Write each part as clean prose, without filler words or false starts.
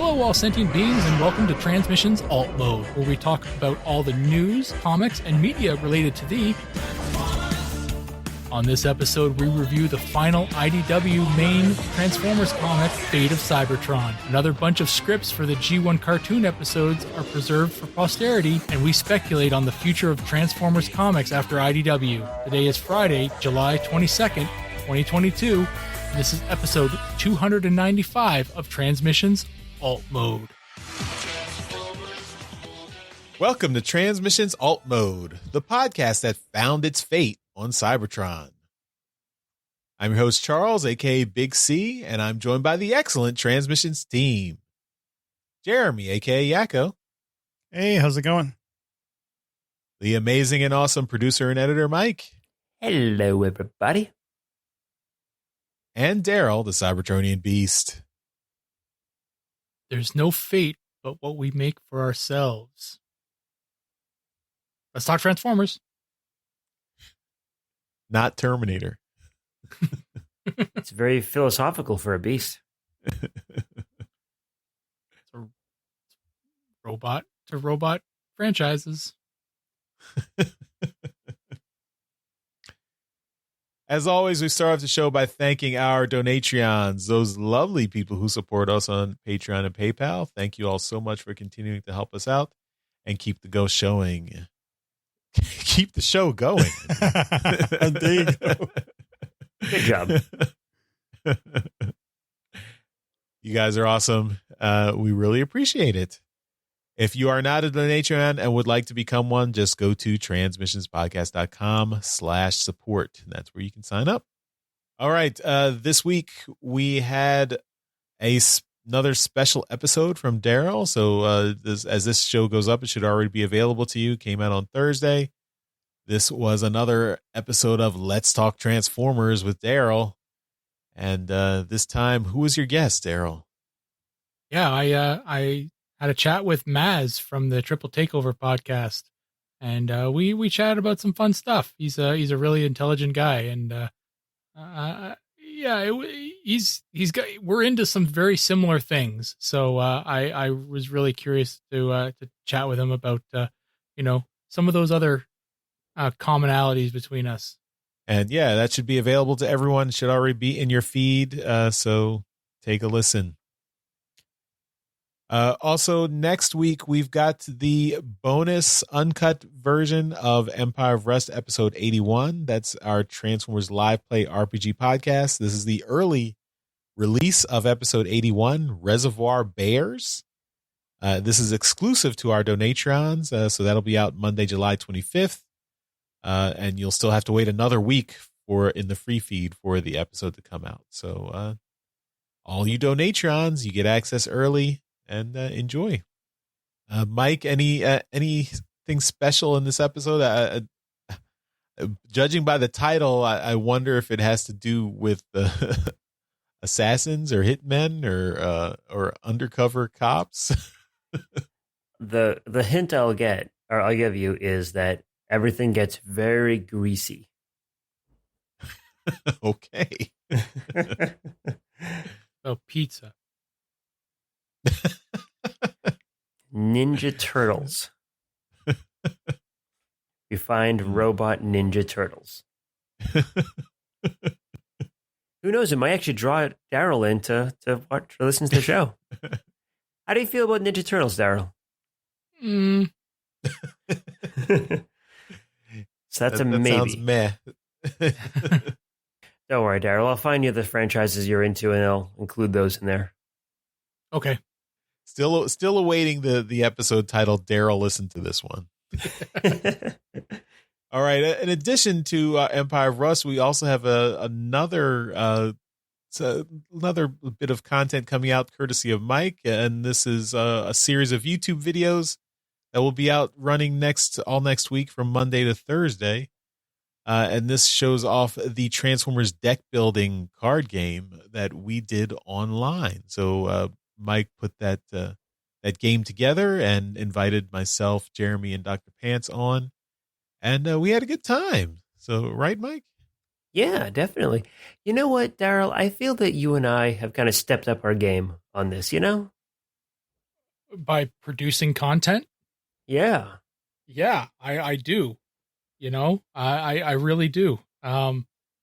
Hello, all sentient beings, and welcome to Transmissions Alt Mode, where we talk about all the news, comics, and media related to thee. On this episode, we review the final IDW main Transformers comic, Fate of Cybertron. Another bunch of scripts for the G1 cartoon episodes are preserved for posterity, and we speculate on the future of Transformers comics after IDW. Today is Friday, July 22nd, 2022. And this is episode 295 of Transmissions Alt Mode. Welcome to Transmissions Alt Mode, the podcast that found its fate on Cybertron. I'm your host, Charles, aka Big C, and I'm joined by the excellent Transmissions team. Jeremy, aka Yakko. Hey, how's it going? The amazing and awesome producer and editor, Mike. Hello, everybody. And Daryl, the Cybertronian beast. There's no fate but what we make for ourselves. Let's talk Transformers. Not Terminator. It's very philosophical for a beast. It's a robot to robot franchises. As always, we start off the show by thanking our Donatreons, those lovely people who support us on Patreon and PayPal. Thank you all so much for continuing to help us out and keep the go showing. Keep the show going. There you go. Good job. You guys are awesome. We really appreciate it. If you are not a Donatreon and would like to become one, just go to transmissionspodcast.com/support. That's where you can sign up. All right. This week we had another special episode from Daryl. So as this show goes up, it should already be available to you. Came out on Thursday. This was another episode of Let's Talk Transformers with Daryl. And this time, who was your guest, Daryl? Yeah, I had a chat with Maz from the Triple Takeover podcast, and we chatted about some fun stuff. He's a really intelligent guy, and we're into some very similar things. So I was really curious to chat with him about some of those other commonalities between us. And yeah, that should be available to everyone. It should already be in your feed. So take a listen. Also, next week, we've got the bonus uncut version of Empire of Rust episode 81. That's our Transformers Live Play RPG podcast. This is the early release of episode 81, Reservoir Bears. This is exclusive to our Donatrons, so that'll be out Monday, July 25th. And you'll still have to wait another week in the free feed for the episode to come out. So all you Donatrons, you get access early. And enjoy. Mike, anything special in this episode? Judging by the title, I wonder if it has to do with the assassins or hitmen or undercover cops. The hint I'll give you is that everything gets very greasy. Okay. Oh, pizza. Ninja Turtles. You find robot Ninja Turtles. Who knows? It might actually draw Daryl in to watch or listen to the show. How do you feel about Ninja Turtles, Daryl? So that's a maybe. Sounds meh. Don't worry, Daryl. I'll find you the franchises you're into, and I'll include those in there. Okay. Still awaiting the episode titled Daryl Listen to This One. All right. In addition to Empire of Rust, we also have another bit of content coming out courtesy of Mike. And this is a series of YouTube videos that will be out running all next week from Monday to Thursday. And this shows off the Transformers deck building card game that we did online. So Mike put that game together and invited myself, Jeremy, and Dr. Pants on. And we had a good time. So, right, Mike? Yeah, definitely. You know what, Daryl? I feel that you and I have kind of stepped up our game on this, you know? By producing content? Yeah. Yeah, I do. You know, I really do.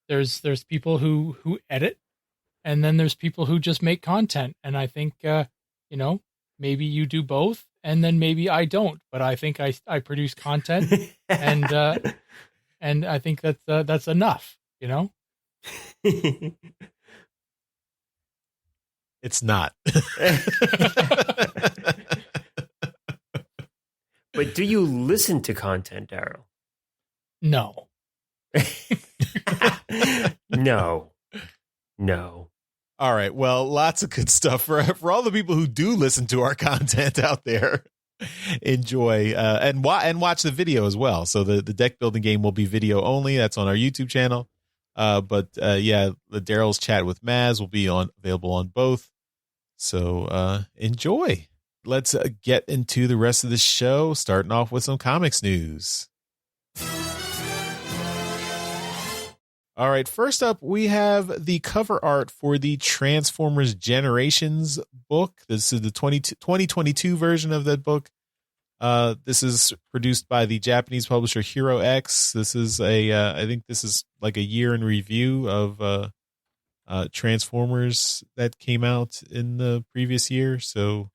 There's people who edit, and then there's people who just make content. And I think, you know, maybe you do both, and then maybe I don't. But I think I produce content, and I think that's enough. You know. It's not. But do you listen to content, Daryl? No. No. All right. Well, lots of good stuff for all the people who do listen to our content out there. Enjoy and watch the video as well. So the deck building game will be video only. That's on our YouTube channel. But the Daryl's chat with Maz will be available on both. So enjoy. Let's get into the rest of the show, starting off with some comics news. All right, first up, we have the cover art for the Transformers Generations book. This is the 2022 version of that book. This is produced by the Japanese publisher Hero X. This is I think this is like a year in review of Transformers that came out in the previous year. So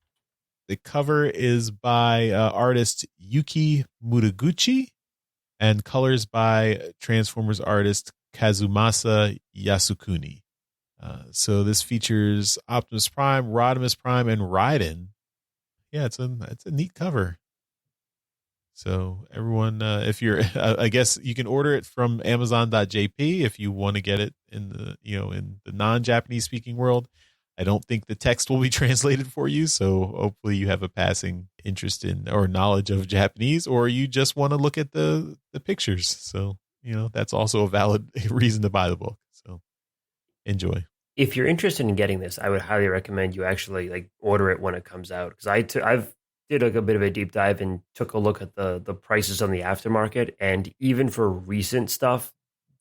the cover is by artist Yuki Mutaguchi and colors by Transformers artist Kazumasa Yasukuni. So this features Optimus Prime, Rodimus Prime, and Raiden. Yeah, it's a neat cover. So everyone, if you're, I guess you can order it from Amazon.jp if you want to get it in the non-Japanese speaking world. I don't think the text will be translated for you, so hopefully you have a passing interest in or knowledge of Japanese, or you just want to look at the pictures. So, that's also a valid reason to buy the book. So enjoy. If you're interested in getting this, I would highly recommend you actually order it when it comes out, because I've did a bit of a deep dive and took a look at the prices on the aftermarket, and even for recent stuff,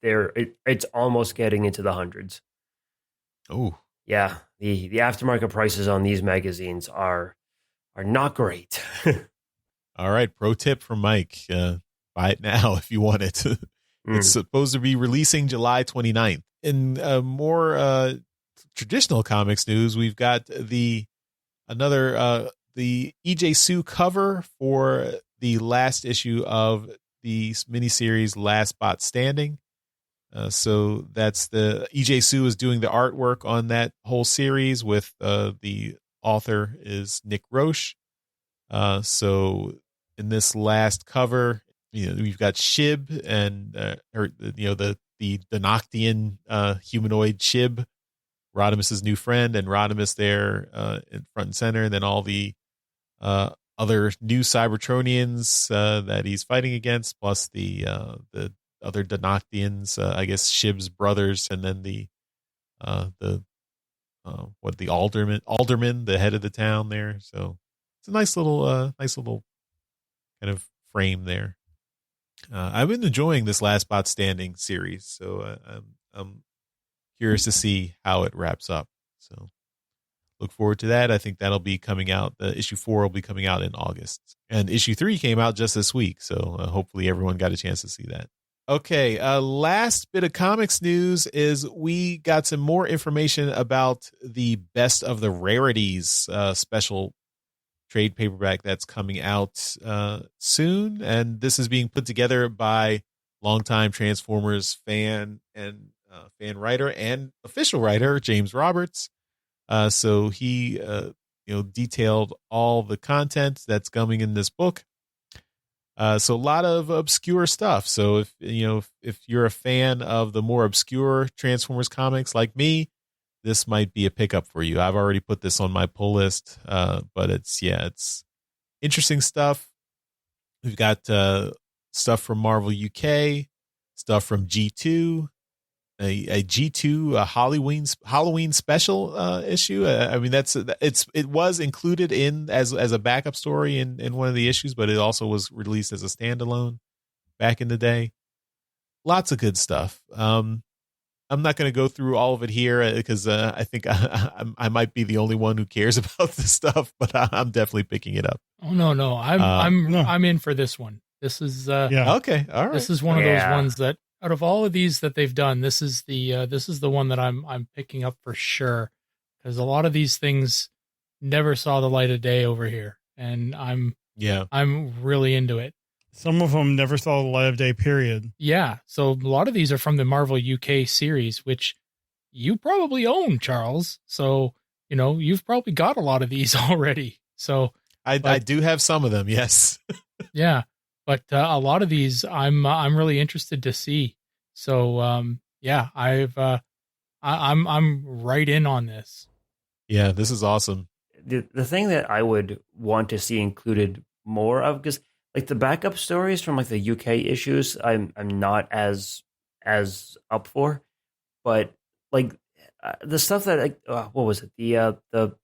it's almost getting into the hundreds. Oh. Yeah, the aftermarket prices on these magazines are not great. All right, pro tip from Mike. Buy it now if you want it. It's supposed to be releasing July 29th. In more traditional comics news, we've got the EJ Sue cover for the last issue of the miniseries Last Bot Standing. So that's the EJ Sue is doing the artwork on that whole series with the author is Nick Roche. So in this last cover, we've got Shib and the Donoctian humanoid Shib, Rodimus's new friend, and Rodimus there in front and center, and then all the other new Cybertronians that he's fighting against, plus the other Donoctians, I guess Shib's brothers, and then the alderman, the head of the town there. So it's a nice little kind of frame there. I've been enjoying this Last Bot Standing series, so I'm curious to see how it wraps up. So look forward to that. I think that'll be coming out. Issue 4 will be coming out in August, and issue 3 came out just this week. So hopefully everyone got a chance to see that. Okay, last bit of comics news is we got some more information about the Best of the Rarities special trade paperback that's coming out soon, and this is being put together by longtime Transformers fan and fan writer and official writer James Roberts. So he detailed all the content that's coming in this book. So a lot of obscure stuff. So if you're a fan of the more obscure Transformers comics like me, this might be a pickup for you. I've already put this on my pull list, but it's interesting stuff. We've got stuff from Marvel UK, stuff from G2, a G2 Halloween special issue. I mean, it was included in as a backup story in one of the issues, but it also was released as a standalone back in the day. Lots of good stuff. I'm not going to go through all of it here because I think I might be the only one who cares about this stuff, but I'm definitely picking it up. Oh no, I'm in for this one. This is Yeah. Okay, all right. this is one of those Yeah. ones that out of all of these that they've done, this is the one that I'm picking up for sure, because a lot of these things never saw the light of day over here, and I'm really into it. Some of them never saw the light of day, period. Yeah, so a lot of these are from the Marvel UK series, which you probably own, Charles. So, you've probably got a lot of these already. So I do have some of them, yes. yeah, but a lot of these I'm really interested to see. So yeah, I'm right in on this. Yeah, this is awesome. The thing that I would want to see included more of, because like the backup stories from like the UK issues, I'm not as up for, but like the stuff that like what was it, the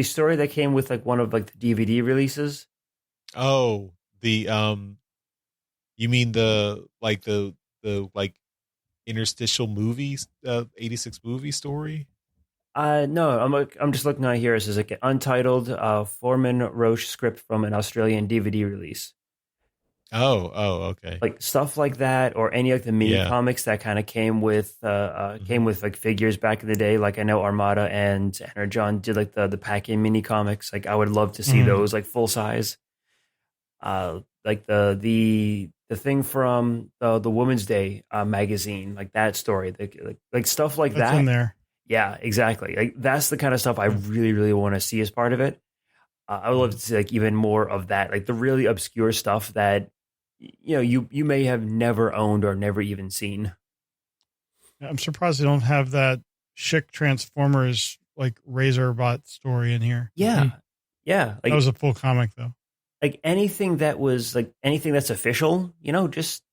story that came with like one of like the DVD releases. Oh, the you mean the interstitial movies, 86 movie story? No, I'm just looking at here. It says like an untitled Foreman Roche script from an Australian DVD release. Oh, okay. Like stuff like that, or any of the mini comics that kind of came with like figures back in the day. Like I know Armada and Energon did like the pack-in mini comics. Like I would love to see those like full size. Like the thing from the Women's Day magazine, like that story, like stuff like That's that. in there. Yeah, exactly. Like that's the kind of stuff I really, really want to see as part of it. I would love to see like even more of that, like the really obscure stuff that you may have never owned or never even seen. I'm surprised they don't have that Schick Transformers like Razorbot story in here. Yeah, yeah. Like, that was a full comic though. Like anything that's official, just.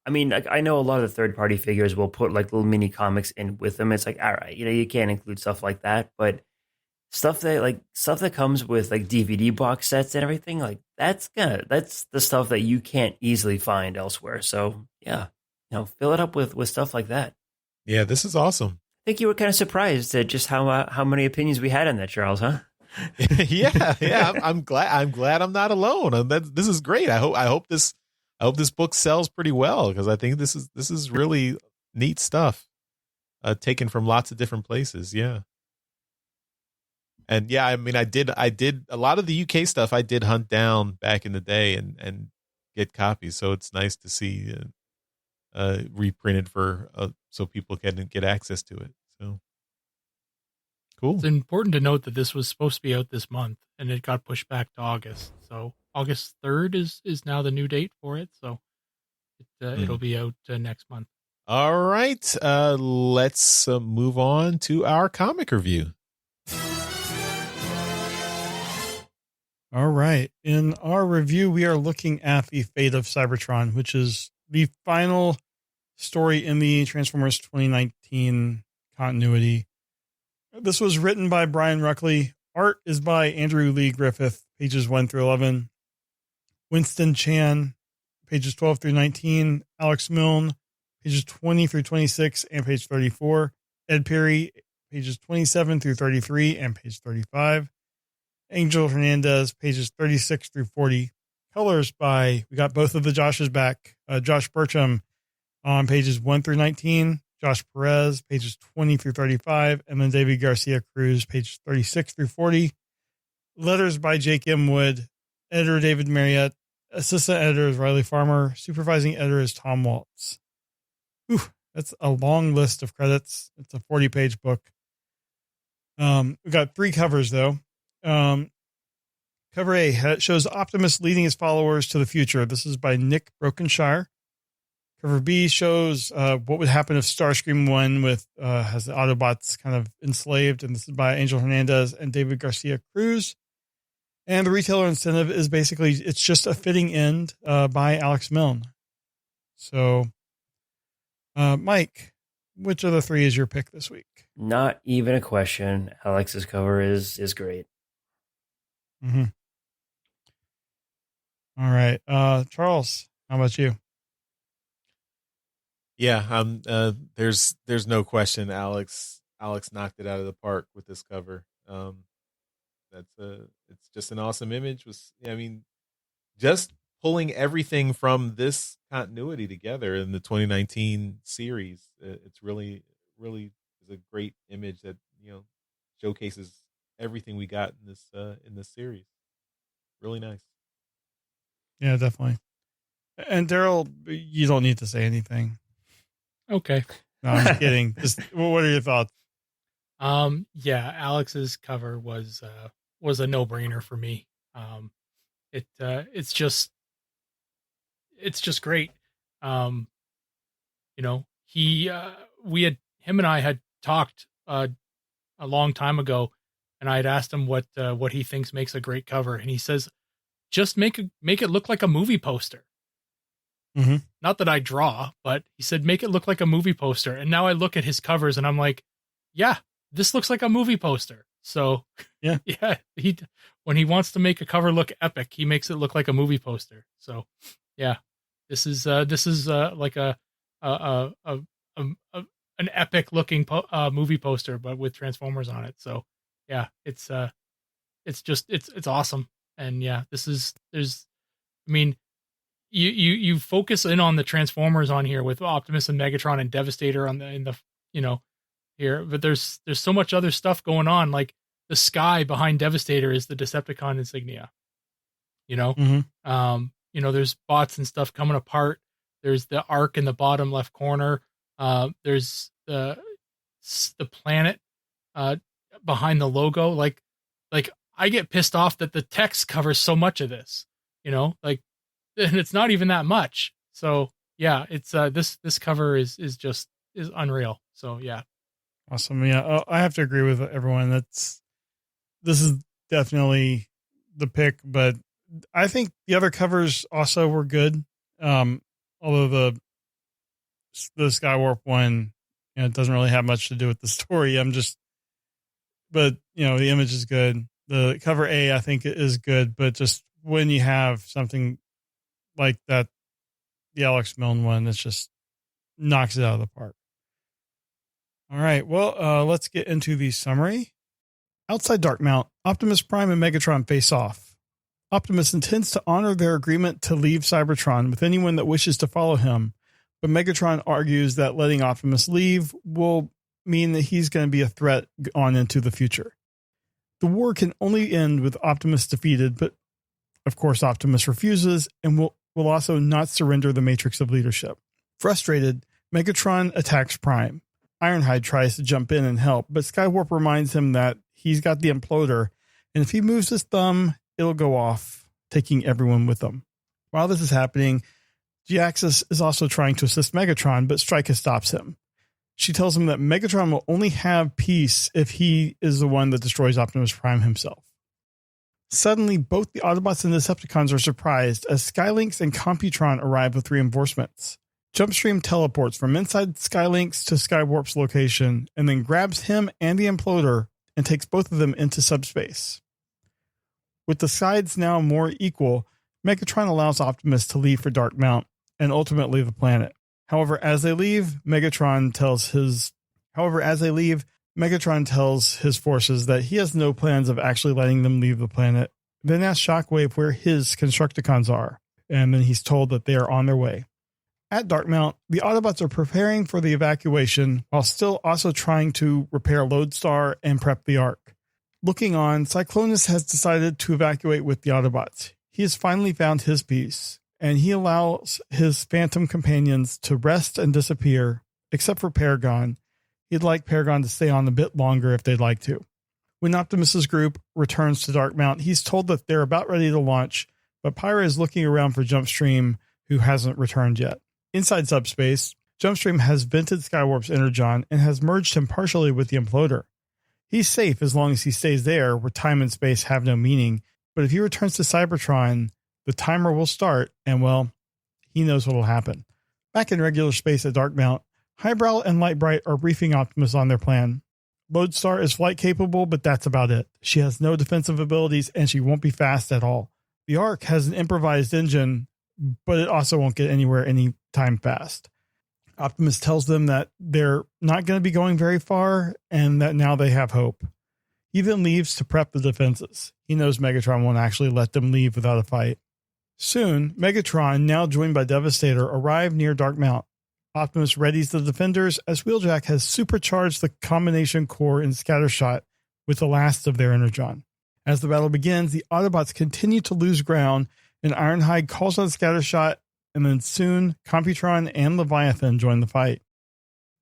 I mean, like, I know a lot of the third-party figures will put like little mini comics in with them. It's like, all right, you can't include stuff like that, but stuff that comes with like DVD box sets and everything, like that's the stuff that you can't easily find elsewhere. So yeah, fill it up with stuff like that. Yeah, this is awesome. I think you were kind of surprised at just how many opinions we had on that, Charles, huh? yeah. I'm glad I'm not alone. This is great. I hope this book sells pretty well, because I think this is really neat stuff, taken from lots of different places. Yeah. And yeah, I mean, I did a lot of the UK stuff I did hunt down back in the day and get copies. So it's nice to see reprinted for so people can get access to it. So cool. It's important to note that this was supposed to be out this month and it got pushed back to August. So August 3rd is now the new date for it. So it'll be out next month. All right. Let's move on to our comic review. All right. In our review, we are looking at the Fate of Cybertron, which is the final story in the Transformers 2019 continuity. This was written by Brian Ruckley. Art is by Andrew Lee Griffith, pages 1 through 11. Winston Chan, pages 12 through 19. Alex Milne, pages 20 through 26 and page 34. Ed Perry, pages 27 through 33 and page 35. Angel Hernandez, pages 36 through 40. Colors by, we got both of the Joshes back. Josh Burcham on pages 1 through 19. Josh Perez, pages 20 through 35. And then David Garcia Cruz, pages 36 through 40. Letters by Jake M. Wood. Editor David Marriott. Assistant editor is Riley Farmer. Supervising editor is Tom Waltz. Whew, that's a long list of credits. It's a 40-page book. We got 3 covers, though. Cover A shows Optimus leading his followers to the future. This is by Nick Brokenshire. Cover B shows what would happen if Starscream won has the Autobots kind of enslaved, and this is by Angel Hernandez and David Garcia Cruz. And the retailer incentive is basically, it's just a fitting end by Alex Milne. So, Mike, which of the 3 is your pick this week? Not even a question. Alex's cover is great. Mm-hmm. All right. Charles, how about you? Yeah, there's no question. Alex knocked it out of the park with this cover. It's just an awesome image. I mean, just pulling everything from this continuity together in the 2019 series. It's really is a great image that showcases everything we got in this series. Really nice. Yeah, definitely. And Daryl, you don't need to say anything. Okay. No, I'm just kidding. Just what are your thoughts? Yeah, Alex's cover was a no-brainer for me. It's just great. Him and I had talked a long time ago, and I had asked him what he thinks makes a great cover, and he says, just make it look like a movie poster. Mm-hmm. Not that I draw, but he said, make it look like a movie poster. And now I look at his covers and I'm like, yeah, this looks like a movie poster. So yeah, when he wants to make a cover look epic, he makes it look like a movie poster. So yeah, this is like an epic looking movie poster, but with Transformers on it. So yeah, it's awesome. And yeah, you focus in on the Transformers on here with Optimus and Megatron and Devastator here, but there's so much other stuff going on. Like the sky behind Devastator is the Decepticon insignia. Mm-hmm. There's bots and stuff coming apart. There's the arc in the bottom left corner. There's the planet behind the logo. Like I get pissed off that the text covers so much of this. And it's not even that much. So yeah, it's this cover is unreal. So yeah. Awesome. Yeah. I have to agree with everyone. This is definitely the pick, but I think the other covers also were good. Although the Skywarp one, it doesn't really have much to do with the story. But the image is good. The cover A, I think, is good, but just when you have something like that, the Alex Milne one, it just knocks it out of the park. All right. Well, let's get into the summary. Outside Darkmount, Optimus Prime and Megatron face off. Optimus intends to honor their agreement to leave Cybertron with anyone that wishes to follow him, but Megatron argues that letting Optimus leave will mean that he's going to be a threat on into the future. The war can only end with Optimus defeated, but of course Optimus refuses and will also not surrender the matrix of leadership. Frustrated, Megatron attacks Prime. Ironhide tries to jump in and help, but Skywarp reminds him that he's got the imploder, and if he moves his thumb, it'll go off, taking everyone with him. While this is happening, G-Axis is also trying to assist Megatron, but Strika stops him. She tells him that Megatron will only have peace if he is the one that destroys Optimus Prime himself. Suddenly, both the Autobots and the Decepticons are surprised as Skylynx and Computron arrive with reinforcements. Jumpstream teleports from inside Skylynx to Skywarp's location and then grabs him and the imploder and takes both of them into subspace. With the sides now more equal, Megatron allows Optimus to leave for Darkmount and ultimately the planet. However, as they leave, Megatron tells his forces that he has no plans of actually letting them leave the planet, then asks Shockwave where his Constructicons are, and then he's told that they are on their way. At Darkmount, the Autobots are preparing for the evacuation while still also trying to repair Lodestar and prep the Ark. Looking on, Cyclonus has decided to evacuate with the Autobots. He has finally found his peace, and he allows his phantom companions to rest and disappear, except for Paragon. He'd like Paragon to stay on a bit longer if they'd like to. When Optimus's group returns to Darkmount, he's told that they're about ready to launch, but Pyra is looking around for Jumpstream, who hasn't returned yet. Inside subspace, Jumpstream has vented Skywarp's energon and has merged him partially with the imploder. He's safe as long as he stays there where time and space have no meaning, but if he returns to Cybertron, the timer will start and, well, he knows what will happen. Back in regular space at Darkmount, Highbrow and Lightbright are briefing Optimus on their plan. Lodestar is flight capable, but that's about it. She has no defensive abilities and she won't be fast at all. The Ark has an improvised engine, but it also won't get anywhere any time fast. Optimus tells them that they're not going to be going very far and that now they have hope. He then leaves to prep the defenses. He knows Megatron won't actually let them leave without a fight. Soon, Megatron, now joined by Devastator, arrive near Dark Mount. Optimus readies the defenders as Wheeljack has supercharged the combination core in Scattershot with the last of their Energon. As the battle begins, the Autobots continue to lose ground, and Ironhide calls on Scattershot, and then soon Computron and Leviathan join the fight.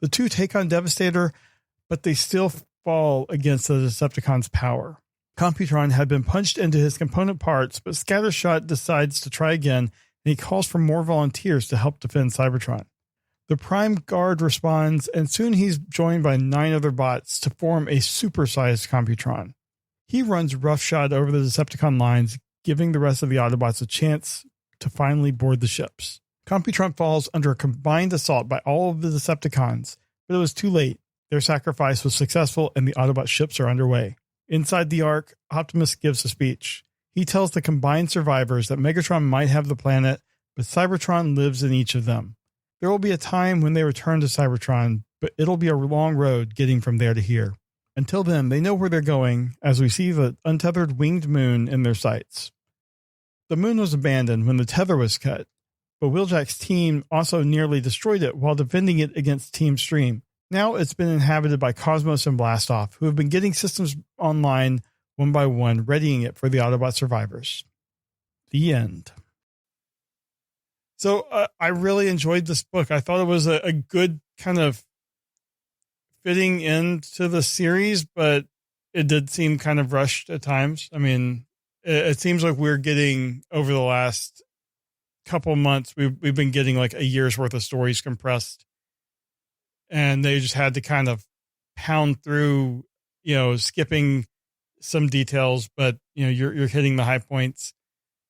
The two take on Devastator, but they still fall against the Decepticons' power. Computron had been punched into his component parts, but Scattershot decides to try again, and he calls for more volunteers to help defend Cybertron. The Prime Guard responds, and soon he's joined by 9 other bots to form a supersized Computron. He runs roughshod over the Decepticon lines, giving the rest of the Autobots a chance to finally board the ships. Computron falls under a combined assault by all of the Decepticons, but it was too late. Their sacrifice was successful, and the Autobot ships are underway. Inside the Ark, Optimus gives a speech. He tells the combined survivors that Megatron might have the planet, but Cybertron lives in each of them. There will be a time when they return to Cybertron, but it'll be a long road getting from there to here. Until then, they know where they're going, as we see the untethered winged moon in their sights. The moon was abandoned when the tether was cut, but Wheeljack's team also nearly destroyed it while defending it against Team Stream. Now it's been inhabited by Cosmos and Blastoff, who have been getting systems online one by one, readying it for the Autobot survivors. The end. So I really enjoyed this book. I thought it was a good kind of fitting into the series, but it did seem kind of rushed at times. I mean, it seems like we're getting, over the last couple months, we've been getting like a year's worth of stories compressed, and they just had to kind of pound through, skipping some details, but you're hitting the high points.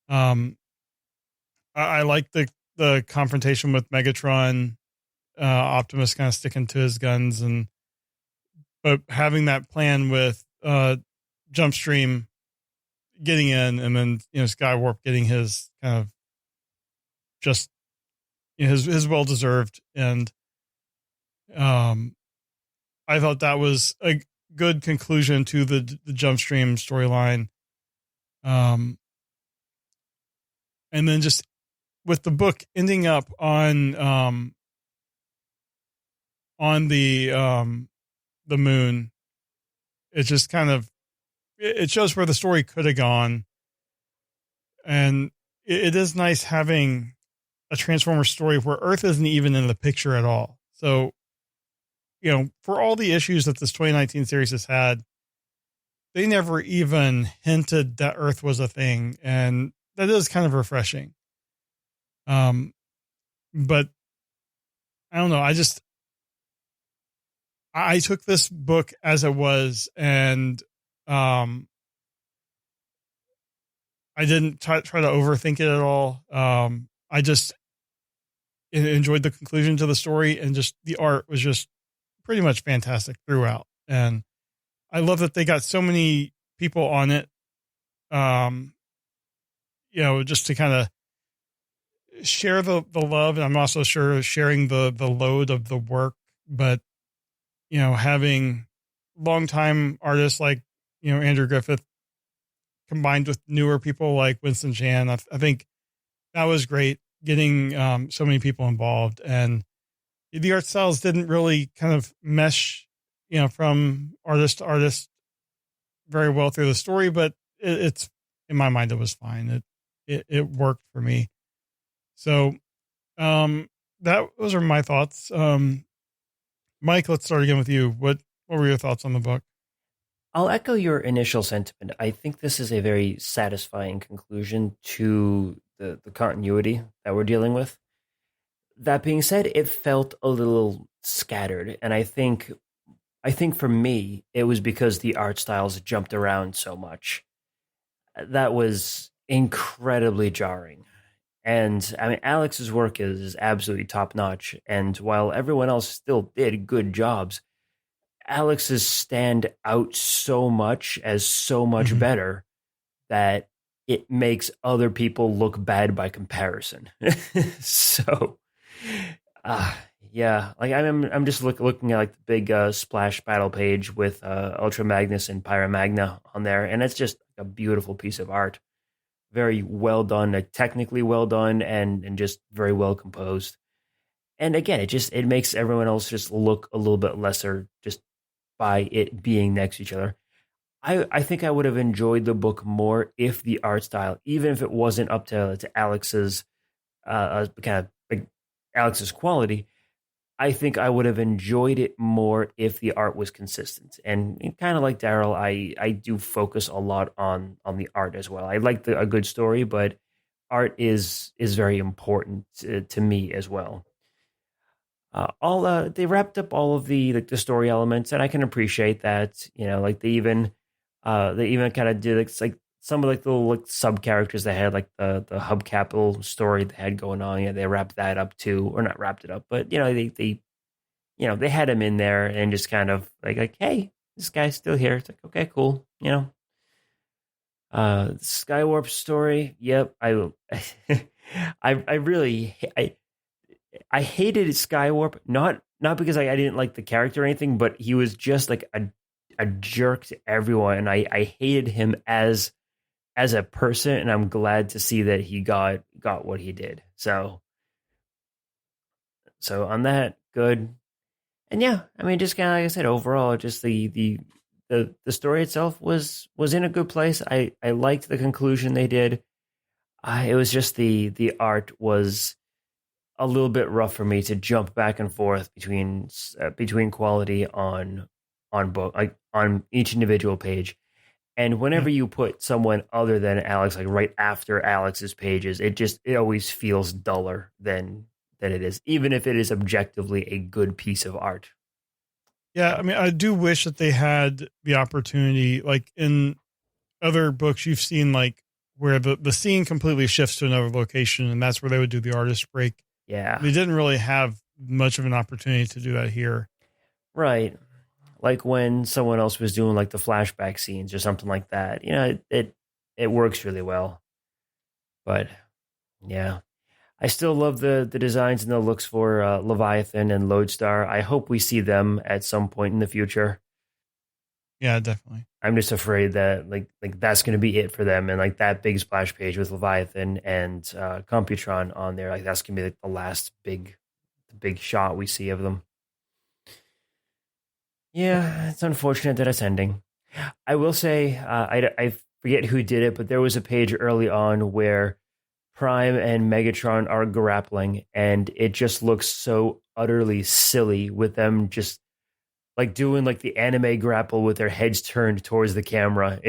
I like the confrontation with Megatron, Optimus kind of sticking to his guns, but having that plan with Jumpstream getting in, and then Skywarp getting his kind of just his well deserved, and I thought that was a good conclusion to the Jumpstream storyline, and then just with the book ending up on the moon, it just kind of, it shows where the story could have gone. And it is nice having a Transformers story where Earth isn't even in the picture at all. So, for all the issues that this 2019 series has had, they never even hinted that Earth was a thing. And that is kind of refreshing. But I don't know. I took this book as it was, and I didn't try to overthink it at all. I just enjoyed the conclusion to the story, and just the art was just pretty much fantastic throughout. And I love that they got so many people on it, just to kind of share the love. And I'm also sure sharing the load of the work, but having longtime artists like Andrew Griffith combined with newer people like Winston Chan, I think that was great, getting so many people involved. And the art styles didn't really kind of mesh from artist to artist very well through the story, but it's, in my mind, it was fine. It worked for me. So, those are my thoughts. Mike, let's start again with you. What were your thoughts on the book? I'll echo your initial sentiment. I think this is a very satisfying conclusion to the continuity that we're dealing with. That being said, it felt a little scattered, and I think for me, it was because the art styles jumped around so much. That was incredibly jarring. And I mean, Alex's work is absolutely top notch. And while everyone else still did good jobs, Alex's stand out so much as so much better that it makes other people look bad by comparison. So, Yeah, like I'm just looking at like the big splash battle page with Ultra Magnus and Pyra Magna on there, and it's just a beautiful piece of art. Very well done, technically well done, and just very well composed. And again, it makes everyone else just look a little bit lesser just by it being next to each other. I think I would have enjoyed the book more if the art style, even if it wasn't up to Alex's kind of like Alex's quality, I think I would have enjoyed it more if the art was consistent. And kind of like Daryl, I do focus a lot on the art as well. I like a good story, but art is very important to me as well. They wrapped up all of the story elements, and I can appreciate that. Like they even kind of did like some of like the little like sub characters they had, like the hub capital story they had going on. Yeah, they wrapped that up too, or not wrapped it up, but they had him in there and just kind of like, hey, this guy's still here. It's like, okay, cool. Skywarp Story. Yep, I hated Skywarp, not because I didn't like the character or anything, but he was just like a jerk to everyone, and I hated him as a person, and I'm glad to see that he got what he did. So on that, good. And yeah, I mean, just kind of like I said, overall, just the story itself was in a good place. I liked the conclusion they did. It was just the art was a little bit rough for me to jump back and forth between quality on book, like on each individual page. And whenever you put someone other than Alex, like right after Alex's pages, it always feels duller than it is, even if it is objectively a good piece of art. Yeah, I mean, I do wish that they had the opportunity, like in other books you've seen, like where the scene completely shifts to another location, and that's where they would do the artist break. Yeah. They didn't really have much of an opportunity to do that here. Right. Like when someone else was doing like the flashback scenes or something like that. It works really well. But yeah. I still love the designs and the looks for Leviathan and Lodestar. I hope we see them at some point in the future. Yeah, definitely. I'm just afraid that like that's going to be it for them, and like that big splash page with Leviathan and Computron on there, like that's going to be like the last big shot we see of them. Yeah, it's unfortunate that it's ending. I will say, I forget who did it, but there was a page early on where Prime and Megatron are grappling, and it just looks so utterly silly with them just like doing like the anime grapple with their heads turned towards the camera.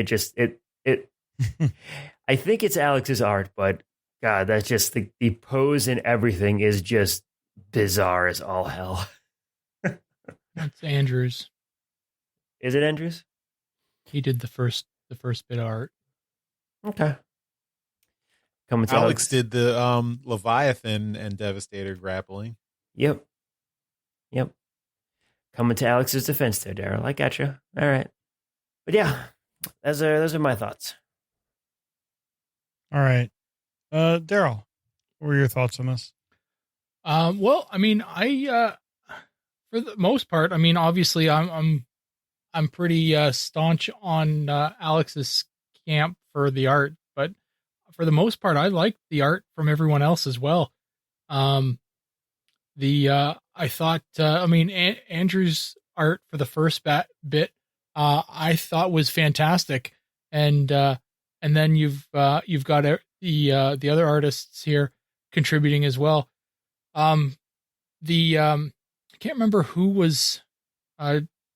I think it's Alex's art, but God, that's just the pose and everything is just bizarre as all hell. That's Andrews. Is it Andrews? He did the first bit of art. Okay. Alex did the Leviathan and Devastator grappling. Yep. Coming to Alex's defense there, Daryl. I got you. All right. But yeah, those are my thoughts. All right. Daryl, what were your thoughts on this? Well, I mean, for the most part, I mean, obviously I'm pretty staunch on Alex's camp for the art, but for the most part, I like the art from everyone else as well. I thought, Andrew's art for the first bit, I thought was fantastic, and then you've got the other artists here contributing as well. I can't remember who was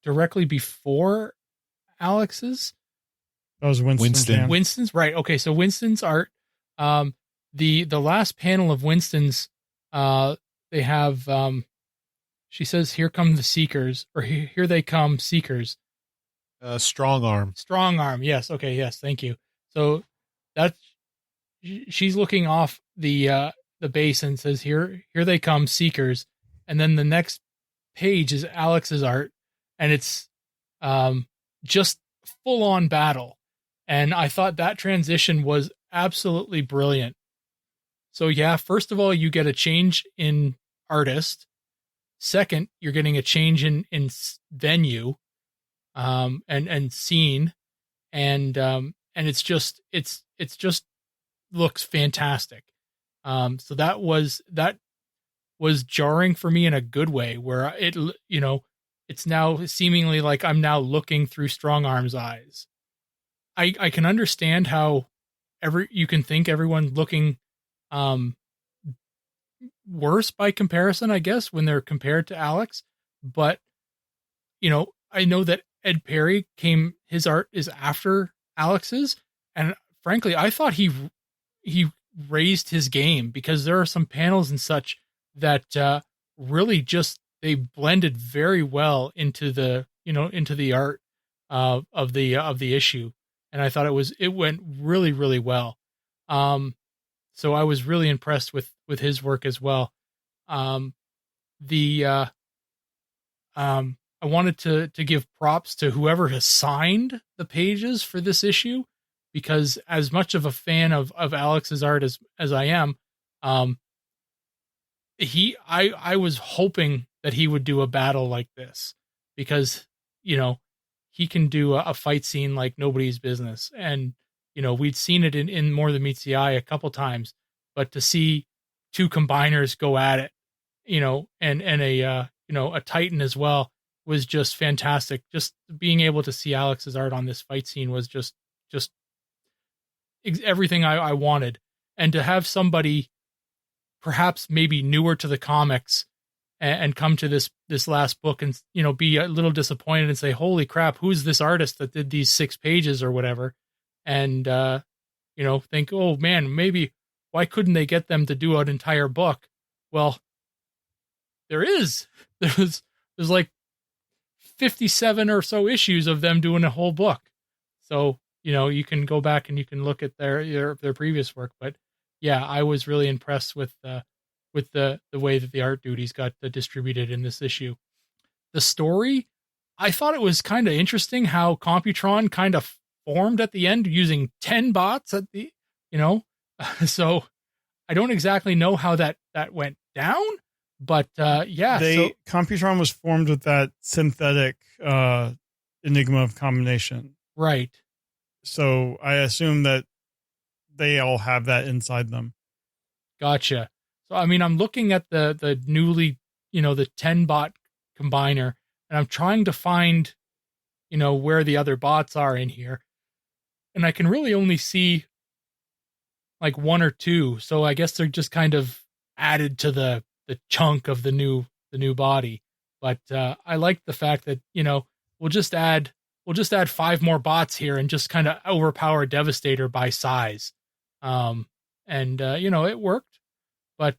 directly before Alex's. That was Winston. Winston's, right? Okay, so Winston's art. The last panel of Winston's, they have. She says, "Here come the Seekers," or "Here they come, Seekers." Strong arm. Strong arm. Yes. Okay. Yes. Thank you. So that's she's looking off the base and says, "Here they come, Seekers," and then the next page is Alex's art, and it's just full on battle. And I thought that transition was absolutely brilliant. So yeah, first of all, you get a change in artist. Second, you're getting a change in venue, and scene, and it's just looks fantastic. So that was jarring for me in a good way, where it's now seemingly like I'm now looking through Strong Arm's eyes. I can understand how you can think everyone's looking worse by comparison, I guess, when they're compared to Alex. But, I know that Ed Perry his art is after Alex's. And frankly, I thought he raised his game, because there are some panels and such that really just, they blended very well into the art of the issue. And I thought it went really, really well. So I was really impressed with his work as well. I wanted to give props to whoever has signed the pages for this issue, because as much of a fan of Alex's art as I am, I was hoping that he would do a battle like this, because, he can do a fight scene like nobody's business. And, we'd seen it in More Than Meets the Eye a couple times, but to see two combiners go at it, and a Titan as well, was just fantastic. Just being able to see Alex's art on this fight scene was just everything I wanted. And to have somebody perhaps maybe newer to the comics and come to this last book and, be a little disappointed and say, holy crap, who's this artist that did these 6 pages or whatever? And, think, oh man, maybe why couldn't they get them to do an entire book? Well, there's like 57 or so issues of them doing a whole book. So, you can go back and you can look at their previous work. But yeah, I was really impressed with the way that the art duties got distributed in this issue. The story, I thought it was kind of interesting how Computron kind of formed at the end using 10 bots at the, so I don't exactly know how that went down, but yeah. Computron was formed with that synthetic Enigma of combination. Right. So I assume that they all have that inside them. Gotcha. So, I mean, I'm looking at the newly, the 10 bot combiner, and I'm trying to find, where the other bots are in here. And I can really only see like 1 or 2. So I guess they're just kind of added to the chunk of the new body. But I like the fact that, we'll just add 5 more bots here and just kind of overpower Devastator by size. It worked. But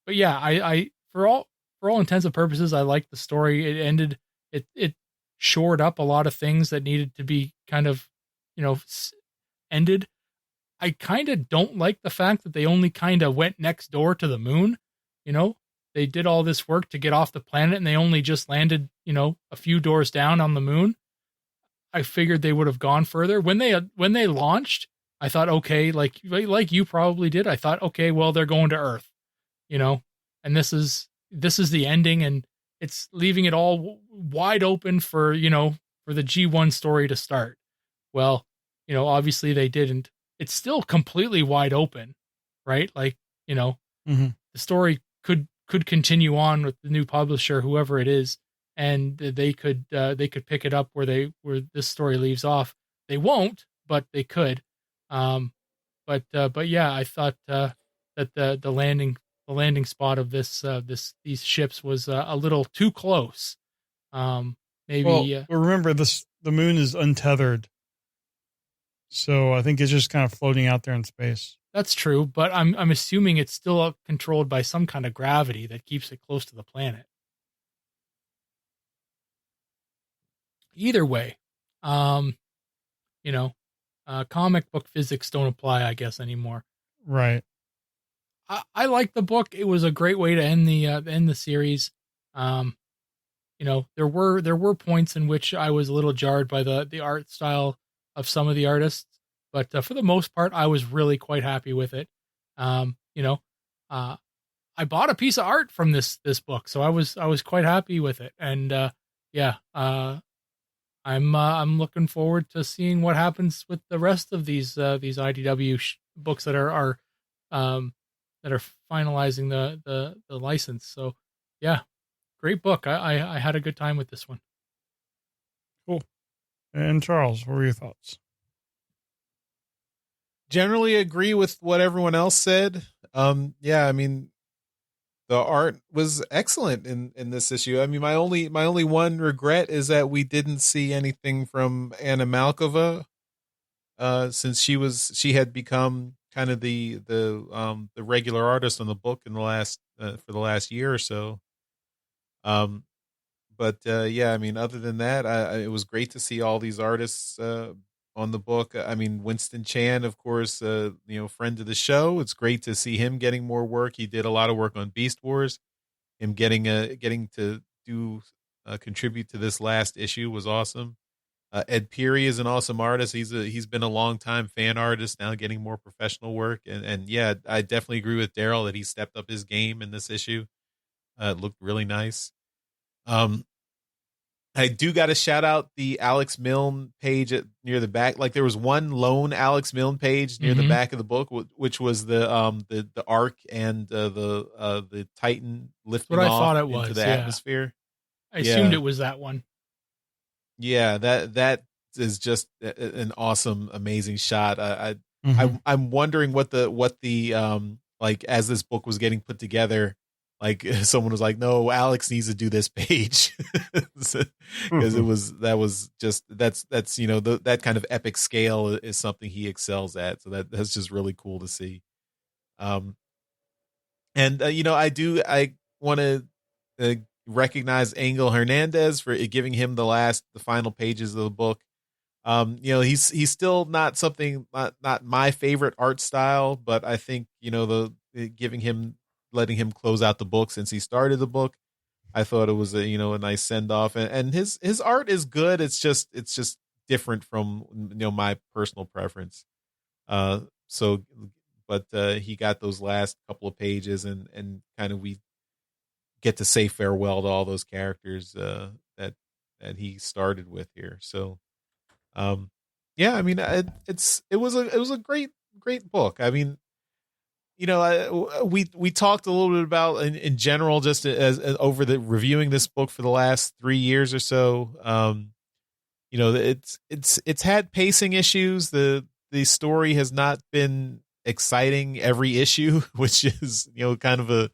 yeah, I for all intents and purposes, I liked the story. It ended, it shored up a lot of things that needed to be kind of, ended. I kind of don't like the fact that they only kind of went next door to the moon. They did all this work to get off the planet and they only just landed, a few doors down on the moon. I figured they would have gone further. When they launched, I thought, okay, like you probably did. I thought, okay, well, they're going to Earth, and this is the ending, and it's leaving it all wide open for the G1 story to start. Well, obviously they didn't. It's still completely wide open, right? Like, Mm-hmm. The story could continue on with the new publisher, whoever it is, and they could pick it up where this story leaves off. They won't, but they could. But yeah, I thought that the landing spot of these ships was a little too close. Maybe. Well, remember the moon is untethered, so I think it's just kind of floating out there in space. That's true, but I'm assuming it's still controlled by some kind of gravity that keeps it close to the planet. Either way, comic book physics don't apply, I guess, anymore. Right. I like the book. It was a great way to end the series. There were points in which I was a little jarred by the art style of some of the artists, but for the most part, I was really quite happy with it. I bought a piece of art from this book, so I was quite happy with it. And I'm looking forward to seeing what happens with the rest of these IDW books that are finalizing the license. So yeah, great book. I had a good time with this one. Cool. And Charles, what were your thoughts? Generally agree with what everyone else said. Yeah, I mean, the art was excellent in this issue. I mean, my only one regret is that we didn't see anything from Anna Malkova, since she had become kind of the regular artist on the book in the last for the last year or so. But yeah, I mean, other than that, it was great to see all these artists on the book. I mean, Winston Chan, of course, friend of the show. It's great to see him getting more work. He did a lot of work on Beast Wars. Him getting to do contribute to this last issue was awesome. Ed Peary is an awesome artist. He's been a long time fan artist, now getting more professional work. And yeah, I definitely agree with Daryl that he stepped up his game in this issue. It looked really nice. I do got to shout out the Alex Milne page near the back. Like there was one lone Alex Milne page near the back of the book, which was the arc and the Titan lifting what I off thought it into was, the yeah. atmosphere. I assumed it was that one. Yeah, that is just an awesome, amazing shot. I'm wondering what the like as this book was getting put together. Like someone was like, "No, Alex needs to do this page," because that's that kind of epic scale is something he excels at. So that's just really cool to see. I want to recognize Angel Hernandez for giving him the final pages of the book. He's still not my favorite art style, but I think letting him close out the book since he started the book, I thought it was a nice send off, and his art is good. It's just different from my personal preference. But he got those last couple of pages, and kind of we get to say farewell to all those characters that he started with here. So, yeah, I mean, it was a great book. I mean, we talked a little bit about in general, just as over the reviewing this book for the last 3 years or so. It's had pacing issues. The story has not been exciting every issue, which is kind of a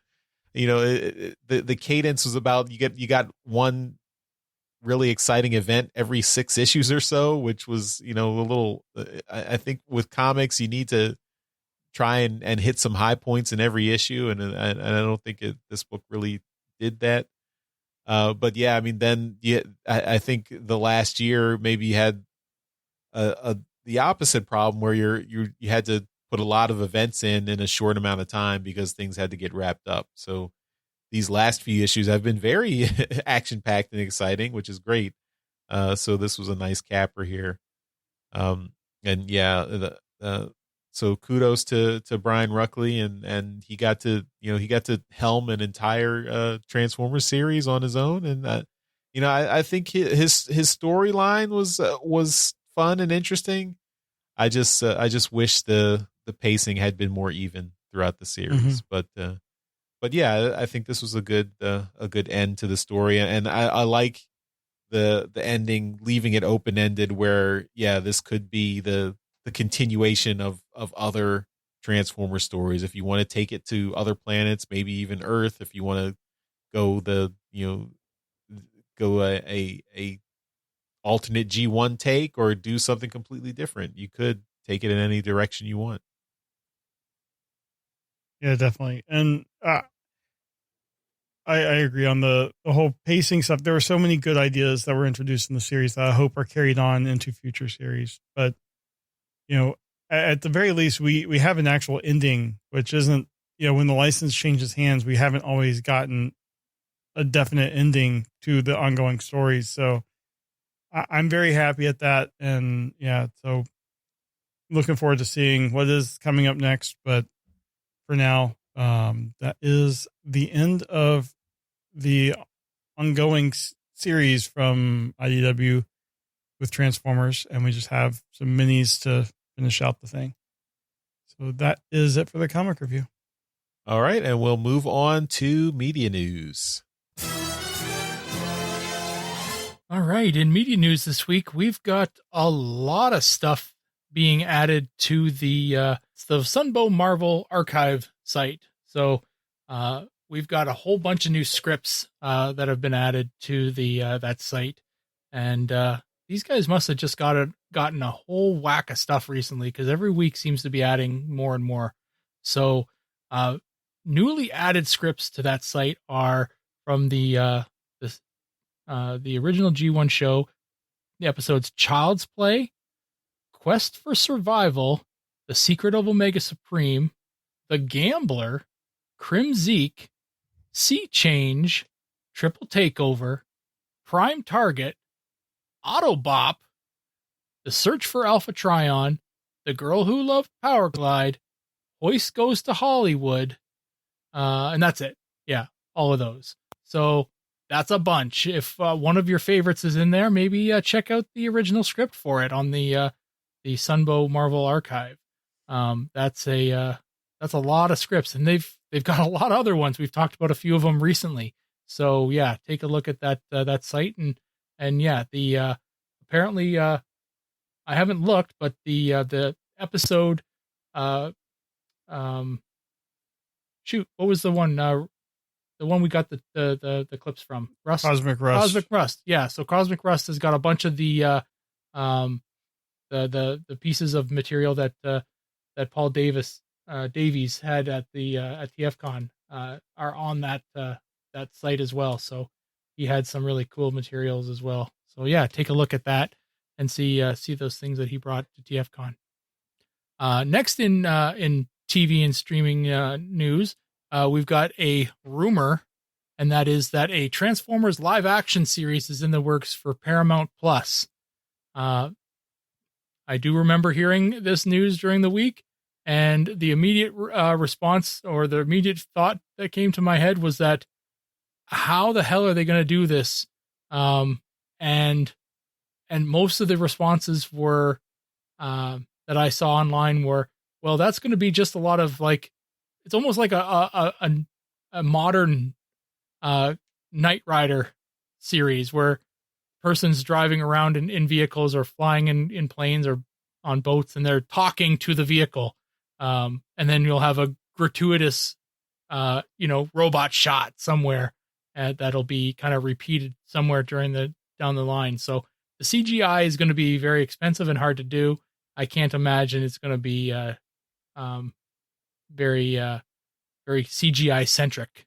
the cadence was about you got one really exciting event every 6 issues or so, which was a little. I think with comics you need to try and hit some high points in every issue, and I don't think this book really did that. But yeah, I mean, then I think the last year maybe had the opposite problem where you had to put a lot of events in a short amount of time because things had to get wrapped up. So these last few issues have been very action packed and exciting, which is great. So this was a nice capper here. And yeah, so kudos to Brian Ruckley, and he got to helm an entire Transformers series on his own, and I think his storyline was fun and interesting. I just wish the pacing had been more even throughout the series, but yeah, I think this was a good end to the story, and I like the ending, leaving it open ended, where this could be the continuation of other Transformer stories. If you want to take it to other planets, maybe even Earth, if you want to go a alternate G1 take or do something completely different, you could take it in any direction you want. Yeah, definitely. And I agree on the whole pacing stuff. There were so many good ideas that were introduced in the series that I hope are carried on into future series. But at the very least, we have an actual ending, which isn't, when the license changes hands, we haven't always gotten a definite ending to the ongoing stories. So I'm very happy at that. And yeah, so looking forward to seeing what is coming up next. But for now, That is the end of the ongoing series from IDW with Transformers, and we just have some minis to finish out the thing. So that is it for the comic review. All right, and we'll move on to media news. All right, in media news this week, we've got a lot of stuff being added to the Sunbow Marvel archive site. So we've got a whole bunch of new scripts that have been added to the that site, and these guys must have just gotten a whole whack of stuff recently, because every week seems to be adding more and more. So newly added scripts to that site are from the original G1 show, the episodes Child's Play, Quest for Survival, The Secret of Omega Supreme, The Gambler, Crimzeek, Sea Change, Triple Takeover, Prime Target, Autobop, The Search for Alpha Trion, The Girl Who Loved Power Glide, Hoist Goes to Hollywood, and that's it. Yeah, all of those. So that's a bunch. If one of your favorites is in there, maybe check out the original script for it on the Sunbow Marvel archive. That's a lot of scripts, and they've got a lot of other ones. We've talked about a few of them recently. So yeah, take a look at that site, and yeah, the apparently I haven't looked, but the episode shoot, what was the one we got the clips from? Rust? Cosmic Rust. Cosmic Rust. Yeah, so Cosmic Rust has got a bunch of the pieces of material that Paul Davies had at TFCon are on that site as well. So he had some really cool materials as well. So yeah, take a look at that and see those things that he brought to TFCon. Next in TV and streaming news, we've got a rumor, and that is that a Transformers live action series is in the works for Paramount Plus. I do remember hearing this news during the week, and the immediate response, or the immediate thought that came to my head, was that how the hell are they going to do this? And most of the responses were that I saw online were, well, that's going to be just a lot of like, it's almost like a modern Knight Rider series where person's driving around in vehicles or flying in planes or on boats, and they're talking to the vehicle. And then you'll have a gratuitous, robot shot somewhere that'll be kind of repeated somewhere down the line. So the CGI is going to be very expensive and hard to do. I can't imagine it's going to be very CGI centric.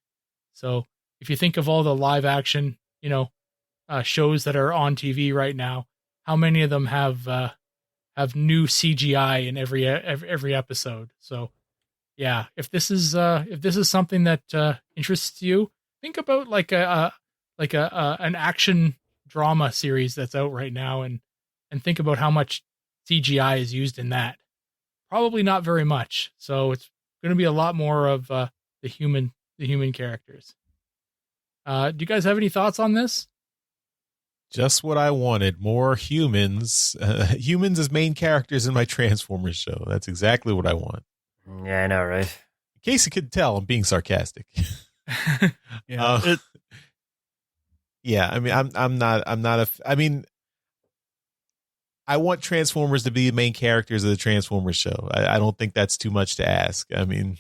So if you think of all the live action, shows that are on TV right now, how many of them have new CGI in every episode? So yeah, if this is something that interests you, think about like an action drama series that's out right now, and think about how much CGI is used in that. Probably not very much. So it's going to be a lot more of the human characters. Do you guys have any thoughts on this? Just what I wanted. More humans. Humans as main characters in my Transformers show. That's exactly what I want. Yeah, I know, right? In case you could tell, I'm being sarcastic. Yeah. Yeah, I mean, I want Transformers to be the main characters of the Transformers show. I don't think that's too much to ask. I mean,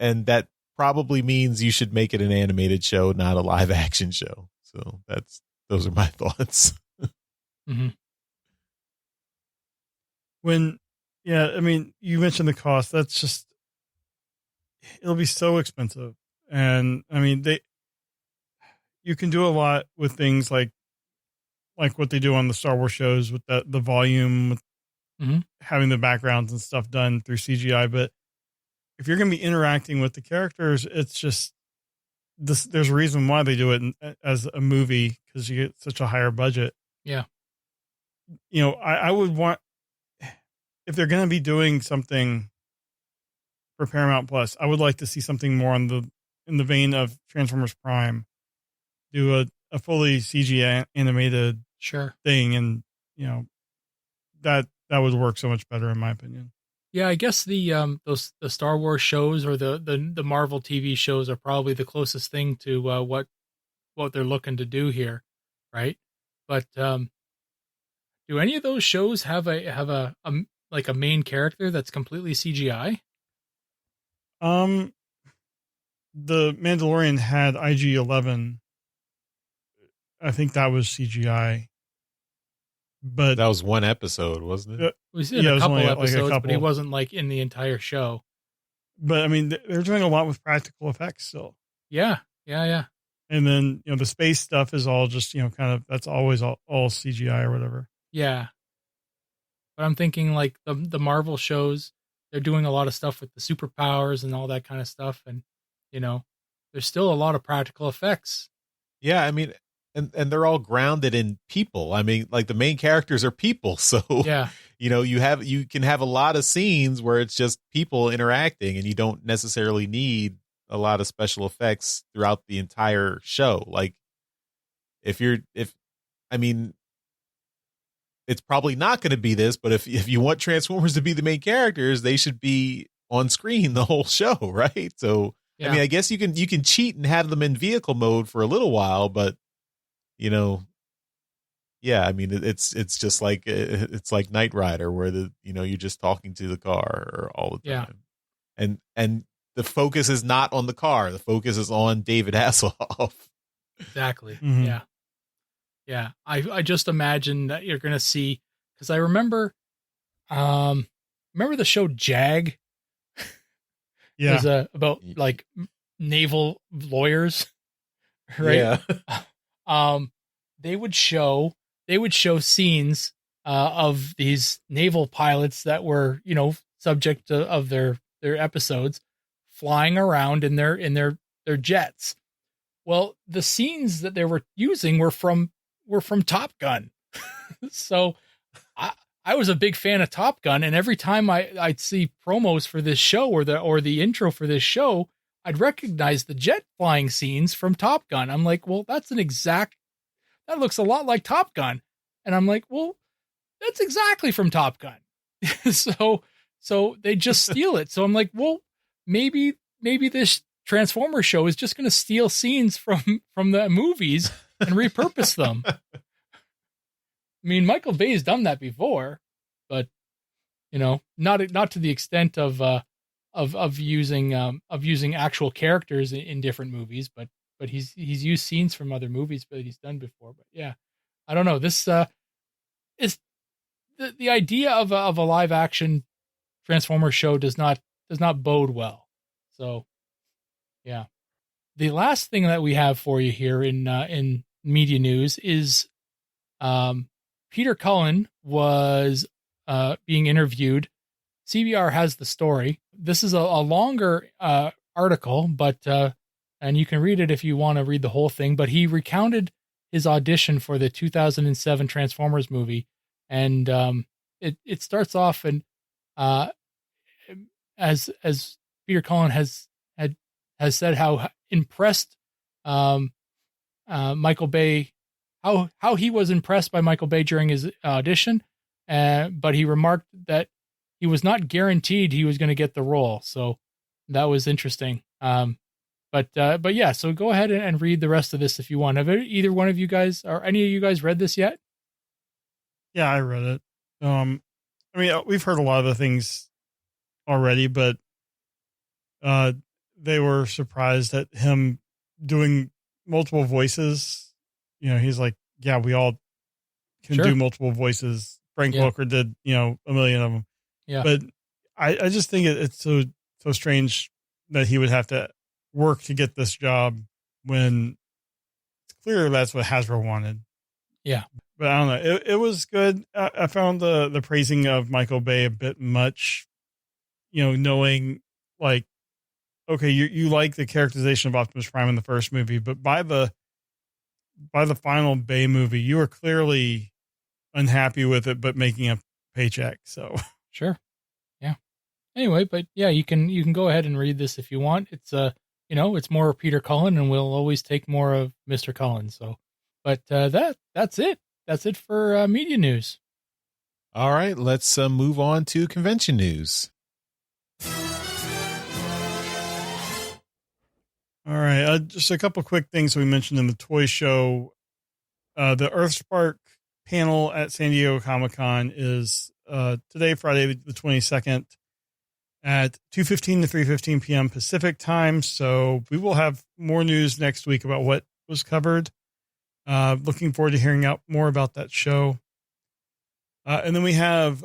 and that probably means you should make it an animated show, not a live action show. So those are my thoughts. Mm-hmm. You mentioned the cost. That's just, it'll be so expensive. And I mean, you can do a lot with things like what they do on the Star Wars shows with the volume, with mm-hmm. having the backgrounds and stuff done through CGI. But if you're going to be interacting with the characters, it's just there's a reason why they do it as a movie, because you get such a higher budget. Yeah. I would want, if they're going to be doing something for Paramount Plus. I would like to see something more in the vein of Transformers Prime. Do a fully CG animated Sure. thing, and that would work so much better in my opinion. Yeah, I guess the Star Wars shows or the Marvel TV shows are probably the closest thing to what they're looking to do here, right? But do any of those shows have a like a main character that's completely CGI? The Mandalorian had IG-11. I think that was CGI. But that was one episode, wasn't it? He was in a couple episodes, like but he wasn't like in the entire show. But I mean, they're doing a lot with practical effects still. Yeah. And then the space stuff is all just kind of that's always all CGI or whatever. Yeah. But I'm thinking like the Marvel shows, they're doing a lot of stuff with the superpowers and all that kind of stuff, and there's still a lot of practical effects. Yeah, I mean, and they're all grounded in people. I mean, like the main characters are people, so yeah, you can have a lot of scenes where it's just people interacting, and you don't necessarily need a lot of special effects throughout the entire show. Like, I mean, it's probably not going to be this, but if you want Transformers to be the main characters, they should be on screen the whole show, right? So, yeah. I mean, I guess you can cheat and have them in vehicle mode for a little while, but yeah, I mean, it's just like it's like Knight Rider, where you're just talking to the car all the time, and the focus is not on the car, the focus is on David Hasselhoff. Exactly. Mm-hmm. Yeah. I just imagine that you're gonna see, because I remember the show Jag. Yeah, it was about like naval lawyers, right? Yeah. They would show scenes of these naval pilots that were subject of their episodes flying around in their jets. Well, the scenes that they were using were from Top Gun. So I was a big fan of Top Gun, and every time I'd see promos for this show or the intro for this show, I'd recognize the jet flying scenes from Top Gun. I'm like, well, that looks a lot like Top Gun. And I'm like, well, that's exactly from Top Gun. So they just steal it. So I'm like, well, maybe this Transformers show is just going to steal scenes from the movies and repurpose them. I mean, Michael Bay's done that before, but not to the extent of using actual characters in different movies, but he's used scenes from other movies that he's done before. But yeah, I don't know. This is the idea of a live action Transformers show does not bode well. So yeah, the last thing that we have for you here in media news is Peter Cullen was being interviewed. CBR has the story. This is a longer article, but and you can read it if you want to read the whole thing. But he recounted his audition for the 2007 Transformers movie, and it starts off and as Peter Cullen has said how impressed Michael Bay, how he was impressed by Michael Bay during his audition, but he remarked that he was not guaranteed he was going to get the role. So that was interesting. But yeah, so go ahead and read the rest of this if you want. Have either one of you guys or any of you guys read this yet? Yeah, I read it. I mean, we've heard a lot of the things already, but they were surprised at him doing multiple voices. He's like, yeah, we all can do multiple voices. Frank Welker did, a million of them. Yeah. But I just think it's so strange that he would have to work to get this job when it's clear that's what Hasbro wanted. Yeah. But I don't know. It was good. I found the praising of Michael Bay a bit much, knowing like, okay, you like the characterization of Optimus Prime in the first movie, but by the final Bay movie, you were clearly unhappy with it, but making a paycheck. So sure. Yeah. Anyway, but yeah, you can go ahead and read this if you want. It's it's more Peter Cullen, and we'll always take more of Mr. Cullen. So, but that's it. That's it for media news. All right, let's move on to convention news. All right, just a couple quick things we mentioned in the toy show. The EarthSpark panel at San Diego Comic-Con is today, Friday the 22nd, at 2:15 to 3:15 p.m. Pacific time. So we will have more news next week about what was covered. Looking forward to hearing out more about that show. And then we have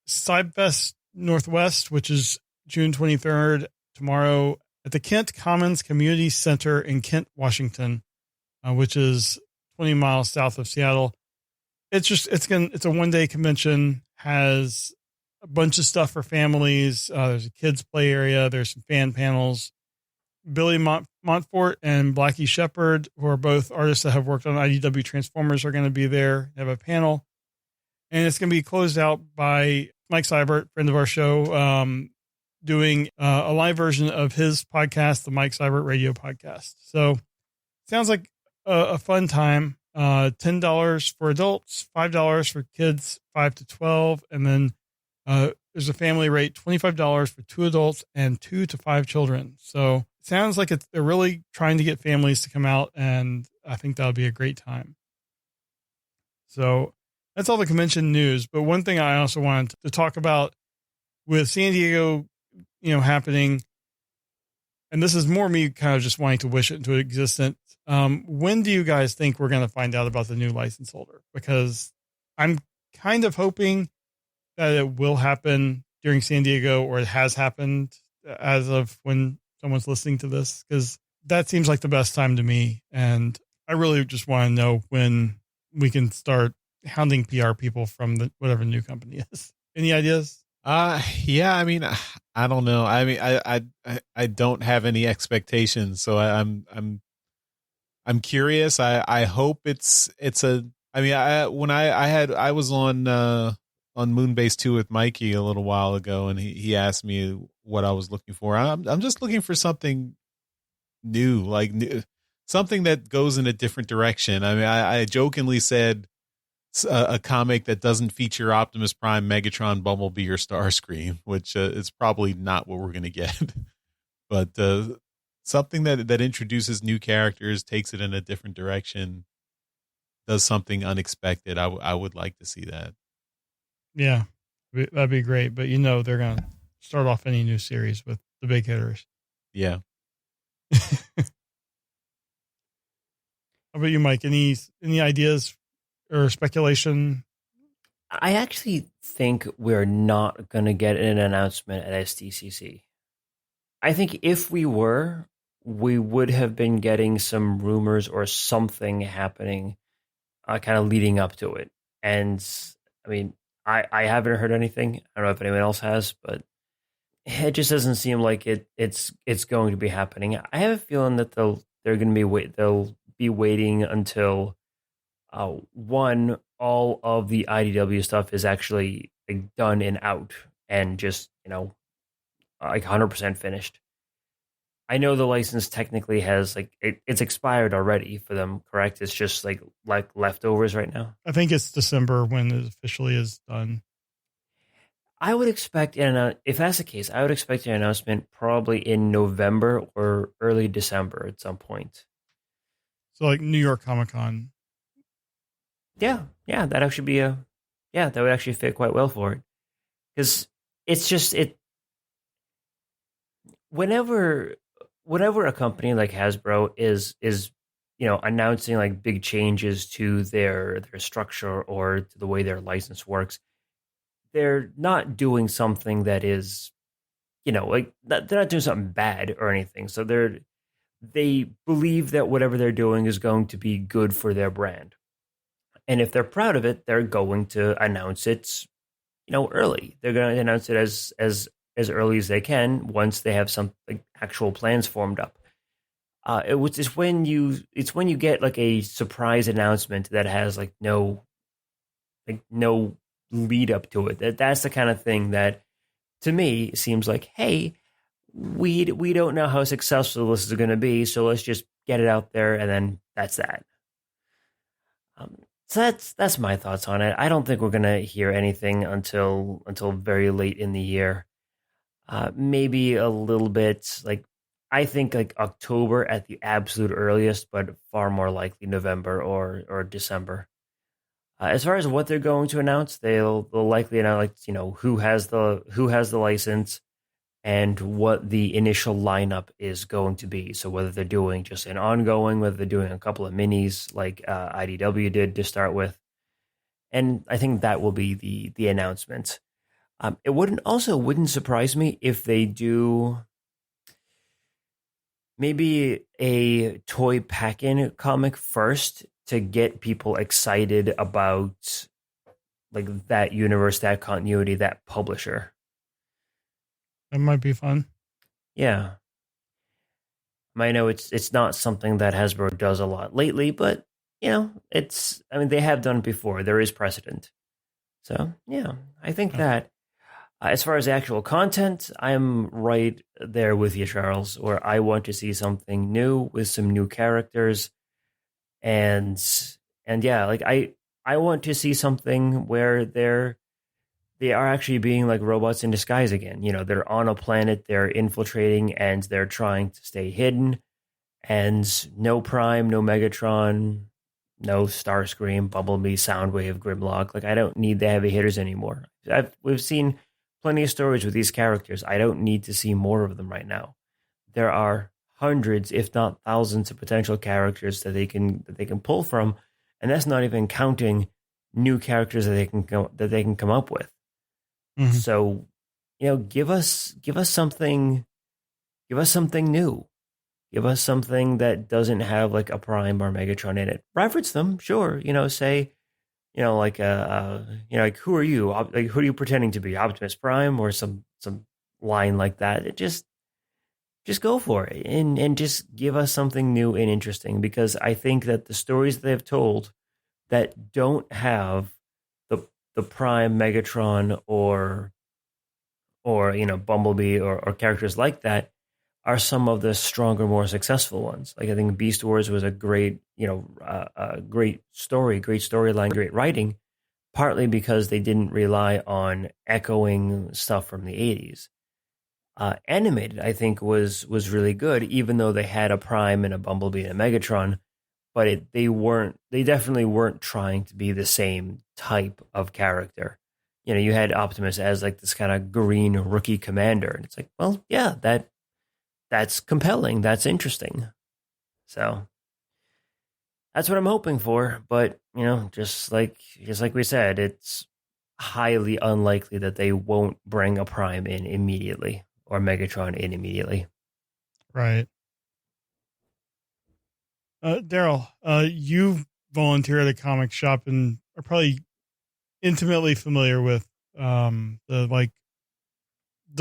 Cybfest Northwest, which is June 23rd, tomorrow, at the Kent Commons Community Center in Kent, Washington, which is 20 miles south of Seattle. It's a one-day convention, has a bunch of stuff for families. There's a kids play area. There's some fan panels. Billy Montfort and Blackie Shepard, who are both artists that have worked on IDW Transformers, are going to be there. They have a panel, and it's going to be closed out by Mike Seibert, friend of our show, doing a live version of his podcast, the Mike Seibert Radio Podcast. So sounds like a fun time. $10 for adults, $5 for kids 5 to 12, and then there's a family rate, $25 for 2 adults and 2 to 5 children. So it sounds like they're really trying to get families to come out, and I think that'll be a great time. So that's all the convention news. But one thing I also wanted to talk about with San Diego, happening, and this is more me kind of just wanting to wish it into existence. When do you guys think we're going to find out about the new license holder? Because I'm kind of hoping that it will happen during San Diego, or it has happened as of when someone's listening to this, because that seems like the best time to me. And I really just want to know when we can start hounding PR people from whatever new company is. Any ideas? Yeah, I mean, I don't know. I mean, I don't have any expectations, so I'm curious. I hope it's a. I mean, I was on Moonbase 2 with Mikey a little while ago, and he asked me what I was looking for. I'm just looking for something new, something that goes in a different direction. I mean, I jokingly said a comic that doesn't feature Optimus Prime, Megatron, Bumblebee, or Starscream, which is probably not what we're going to get. But something that introduces new characters, takes it in a different direction, does something unexpected. I would like to see that. Yeah, that'd be great. But they're going to start off any new series with the big hitters. Yeah. How about you, Mike? Any ideas or speculation? I actually think we're not going to get an announcement at SDCC. I think if we were, we would have been getting some rumors or something happening kind of leading up to it. And I mean, I haven't heard anything. I don't know if anyone else has, but it just doesn't seem like it's going to be happening. I have a feeling that they'll be waiting until one, all of the IDW stuff is actually done and out and just 100% finished. I know the license technically has it's expired already for them, correct? It's just like leftovers right now. I think it's December when it officially is done. I would expect, if that's the case, I would expect an announcement probably in November or early December at some point. So like New York Comic-Con. Yeah, that actually be that would actually fit quite well for it, because it's just whenever a company like Hasbro is announcing big changes to their structure or to the way their license works, they're not doing something that is they're not doing something bad or anything. So they believe that whatever they're doing is going to be good for their brand. And if they're proud of it, they're going to announce it, early. They're going to announce it as early as they can once they have some actual plans formed up. It's when you get a surprise announcement that has no lead up to it. That's the kind of thing that to me seems like, hey, we don't know how successful this is going to be, so let's just get it out there, and then that's that. So that's my thoughts on it. I don't think we're going to hear anything until very late in the year. Maybe a little bit, like I think like October at the absolute earliest, but far more likely November or December. As far as what they're going to announce, they'll likely announce, like, who has the license and what the initial lineup is going to be. So whether they're doing just an ongoing, whether they're doing a couple of minis like IDW did to start with, and I think that will be the announcement. It wouldn't surprise me if they do maybe a toy pack-in comic first to get people excited about like that universe, that continuity, that publisher. That might be fun. Yeah. I know it's not something that Hasbro does a lot lately, but they have done it before. There is precedent. So yeah, I think that as far as the actual content, I'm right there with you, Charles, where I want to see something new with some new characters. And yeah, like I want to see something where they are actually being like robots in disguise again. They're on a planet, they're infiltrating, and they're trying to stay hidden. And no Prime, no Megatron, no Starscream, Bumblebee, Soundwave, Grimlock. Like I don't need the heavy hitters anymore. We've seen plenty of stories with these characters. I don't need to see more of them right now. There are hundreds, if not thousands, of potential characters that they can pull from, and that's not even counting new characters that they can come up with. Mm-hmm. So, give us something new. Give us something that doesn't have like a Prime or Megatron in it. Reference them, sure. Say, like who are you? Like who are you pretending to be? Optimus Prime or some line like that. It just go for it and just give us something new and interesting, because I think that the stories they've told that don't have the Prime, Megatron, or Bumblebee or characters like that are some of the stronger, more successful ones. Like I think Beast Wars was a great, great story, great storyline, great writing, partly because they didn't rely on echoing stuff from the 80s. Animated, I think, was really good, even though they had a Prime and a Bumblebee and a Megatron, but they definitely weren't trying to be the same type of character. You had Optimus as like this kind of green rookie commander, and it's like, well, yeah, that's compelling, that's interesting. So that's what I'm hoping for. But just like we said, it's highly unlikely that they won't bring a Prime in immediately or Megatron in immediately. Right. Daryl, you volunteer at a comic shop and are probably intimately familiar with the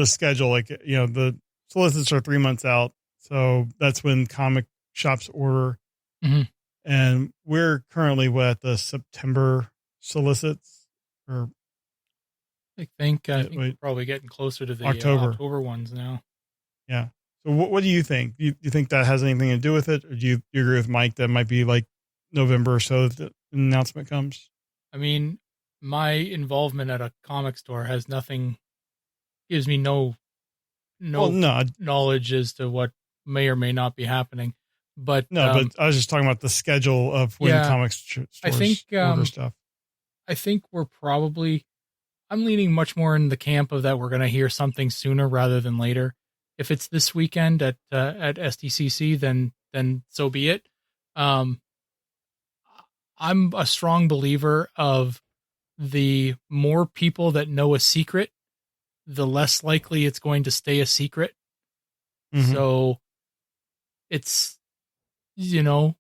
schedule. Like, the solicits are 3 months out. So that's when comic shops order. Mm-hmm. And we're currently at the September solicits, or I think we're probably getting closer to the October ones now. Yeah. So what do you think? Do you think that has anything to do with it? Or do you agree with Mike that it might be like November or so that the announcement comes? I mean, my involvement at a comic store gives me no knowledge as to what may or may not be happening. But but I was just talking about the schedule of when comic stores order stuff. I think I'm leaning much more in the camp of that we're going to hear something sooner rather than later. If it's this weekend at SDCC, then so be it. I'm a strong believer of the more people that know a secret, the less likely it's going to stay a secret. Mm-hmm. So it's, I'm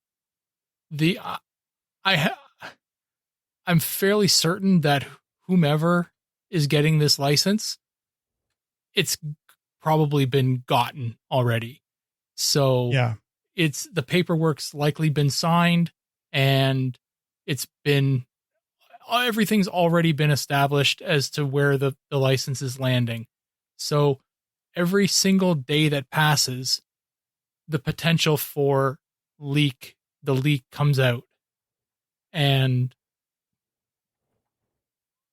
fairly certain that whomever is getting this license, it's probably been gotten already. So yeah, the paperwork's likely been signed, and everything's already been established as to where the license is landing. So every single day that passes, the potential for the leak comes out, and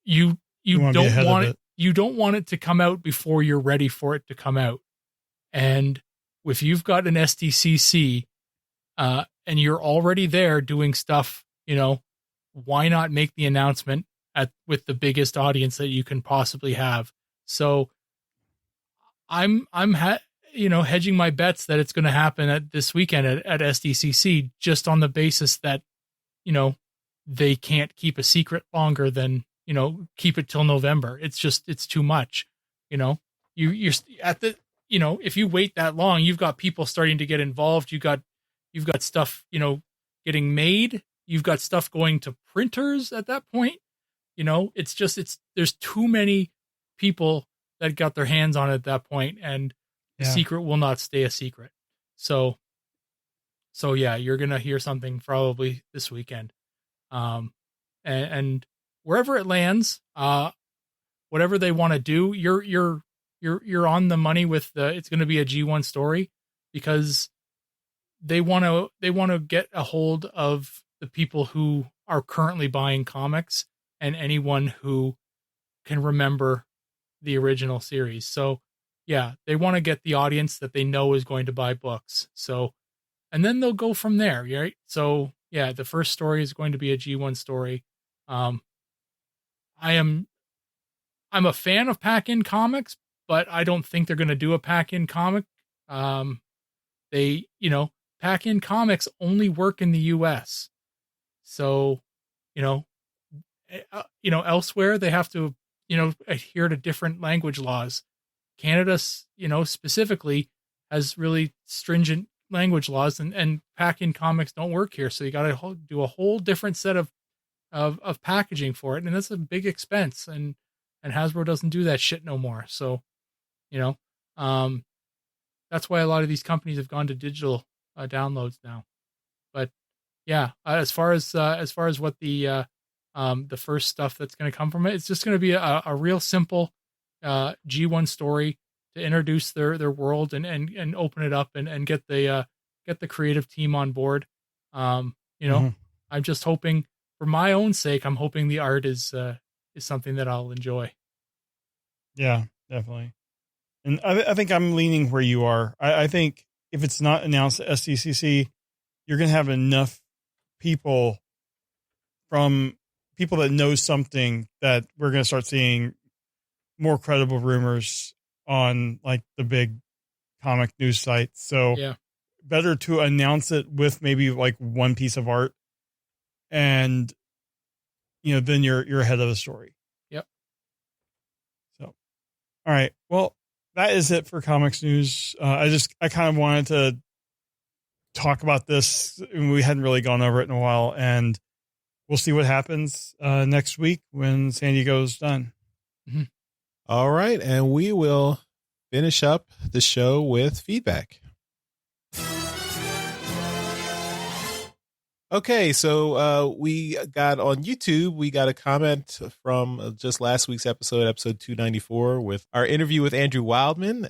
you wanna be don't ahead of want it. you don't want it to come out before you're ready for it to come out. And if you've got an SDCC, and you're already there doing stuff, why not make the announcement with the biggest audience that you can possibly have? So I'm hedging my bets that it's going to happen at this weekend at SDCC, just on the basis that, they can't keep a secret longer than, keep it till November. It's too much. You're at the, if you wait that long, you've got people starting to get involved. You've got stuff, getting made. You've got stuff going to printers at that point. There's too many people that got their hands on it at that point, and the secret will not stay a secret. So yeah, you're going to hear something probably this weekend. And wherever it lands, whatever they want to do, you're on the money with it's going to be a G1 story, because they want to get a hold of the people who are currently buying comics and anyone who can remember the original series. So yeah, they want to get the audience that they know is going to buy books. So, and then they'll go from there, right? So yeah, the first story is going to be a G1 story. I'm a fan of pack-in comics, but I don't think they're going to do a pack-in comic. Pack-in comics only work in the US. So, elsewhere they have to, adhere to different language laws. Canada, specifically has really stringent language laws, and pack-in comics don't work here. So you got to do a whole different set of packaging for it. And that's a big expense, and Hasbro doesn't do that shit no more. So, that's why a lot of these companies have gone to digital downloads now. But yeah, as far as what the first stuff that's going to come from it, it's just going to be a real simple G1 story to introduce their world and open it up and get the creative team on board. I'm just hoping, for my own sake, I'm hoping the art is something that I'll enjoy. Yeah, definitely. And I think I'm leaning where you are. I think if it's not announced at SDCC, you're going to have enough people that know something that we're going to start seeing more credible rumors on like the big comic news sites. So yeah, better to announce it with maybe like one piece of art, and then you're ahead of the story. Yep. So, all right. Well, that is it for comics news. I kind of wanted to talk about this. We hadn't really gone over it in a while, and we'll see what happens next week when San Diego's done. Mm-hmm. All right. And we will finish up the show with feedback. Okay, so we got on YouTube, we got a comment from just last week's episode 294, with our interview with Andrew Wildman,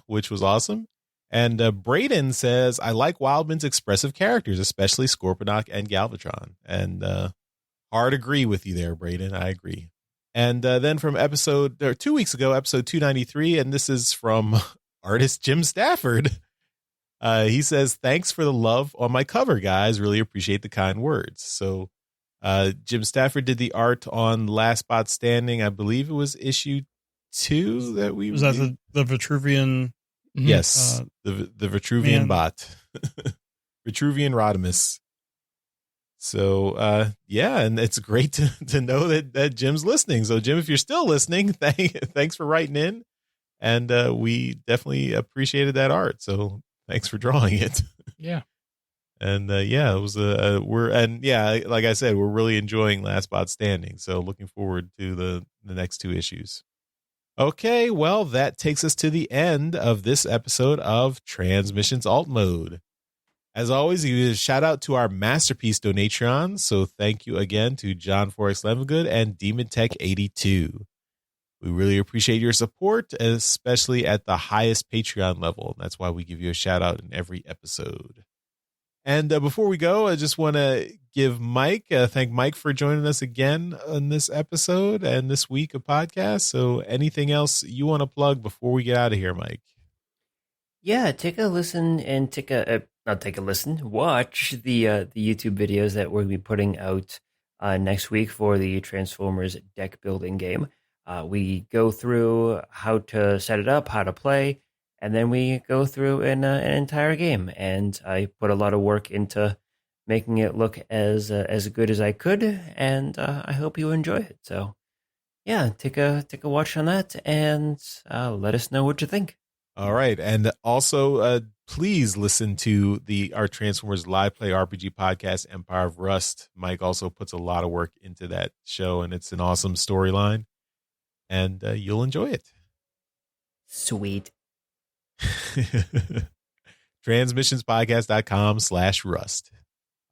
which was awesome. And Braden says, I like Wildman's expressive characters, especially Scorponok and Galvatron. And hard agree with you there, Braden. I agree. And then from 2 weeks ago, episode 293, and this is from artist Jim Stafford. He says, thanks for the love on my cover, guys. Really appreciate the kind words. So Jim Stafford did the art on Last Bot Standing. I believe it was issue 2 that we was that the Vitruvian. Yes, the Vitruvian man. bot. Vitruvian Rodimus. So yeah, and it's great to know that Jim's listening. So Jim, if you're still listening, thanks for writing in. And we definitely appreciated that art. So thanks for drawing it. Yeah. And yeah, it was like I said, we're really enjoying Last Bot Standing. So looking forward to the next 2 issues. Okay, well, that takes us to the end of this episode of Transmissions Alt Mode. As always, you shout out to our Masterpiece Donatrons. So thank you again to John Forex Levengood and Demon Tech 82. We really appreciate your support, especially at the highest Patreon level. That's why we give you a shout out in every episode. And before we go, I just want to give thank Mike for joining us again on this episode and this week of podcast. So anything else you want to plug before we get out of here, Mike? Yeah, take a listen and watch the YouTube videos that we'll be putting out next week for the Transformers deck building game. We go through how to set it up, how to play, and then we go through an entire game. And I put a lot of work into making it look as good as I could, and I hope you enjoy it. So, yeah, take a watch on that, and let us know what you think. All right, and also please listen to our Transformers live play RPG podcast, Empire of Rust. Mike also puts a lot of work into that show, and it's an awesome storyline, and you'll enjoy it. Sweet. Transmissionspodcast.com/rust.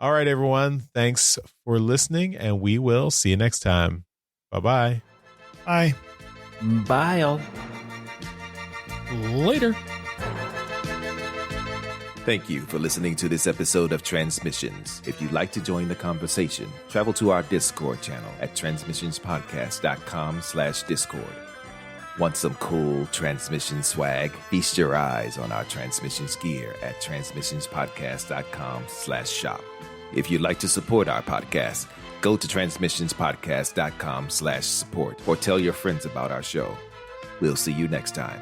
All right, everyone. Thanks for listening, and we will see you next time. Bye-bye. Bye. Bye, all. Later. Thank you for listening to this episode of Transmissions. If you'd like to join the conversation, travel to our Discord channel at transmissionspodcast.com/Discord. Want some cool transmission swag? Feast your eyes on our transmissions gear at transmissionspodcast.com/shop. If you'd like to support our podcast, go to transmissionspodcast.com/support or tell your friends about our show. We'll see you next time.